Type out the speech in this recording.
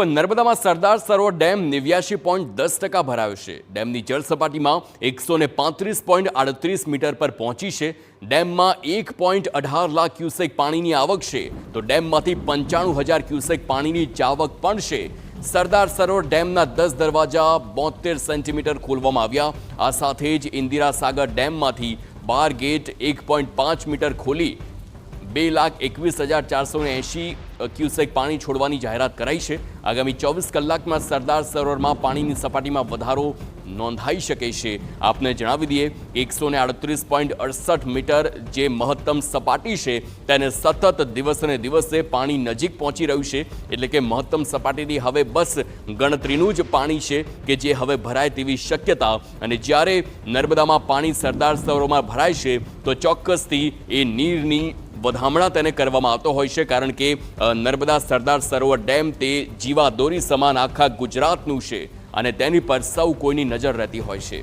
નર્મદામાં Sardar Sarovar dam 89.10% ભરાયો છે। ડેમની જળ સપાટીમાં 135.38 મીટર પર પહોંચી છે। ડેમમાં 1.18 લાખ ક્યુસેક પાણીની આવક છે, તો ડેમમાંથી 95,000 ક્યુસેક પાણીની જાવક પણ છે। સરદાર સરોવર ડેમના 10 દરવાજા 72 સેન્ટીમીટર ખોલવામાં આવ્યા। આ સાથે જ ઇન્દિરા સાગર ડેમમાંથી 12 ગેટ 1.5 મીટર ખોલી 2,21,480 ક્યુસેક પાણી છોડવાની જાહેરાત કરાઈ છે। આગામી 24 કલાકમાં સરદાર સરોવરમાં પાણીની સપાટીમાં વધારો નોંધાઈ શકે છે। આપને જણાવી દઈએ, 138.68 મીટર જે મહત્તમ સપાટી છે તેને સતત દિવસે દિવસે પાણી નજીક પહોંચી રહ્યું છે, એટલે કે મહત્તમ સપાટીની હવે બસ ગણતરીનું જ પાણી છે કે જે હવે ભરાય તેવી શક્યતા। અને જ્યારે નર્મદામાં પાણી સરદાર સરોવરમાં ભરાય છે તો ચોક્કસથી એ નીરની વધામણા તેને કરવામાં આવતો હોય છે, કારણ કે નર્મદા સરદાર સરોવર ડેમ તે જીવાદોરી સમાન આખા ગુજરાતનું છે અને તેની પર સૌ કોઈની નજર રહેતી હોય છે।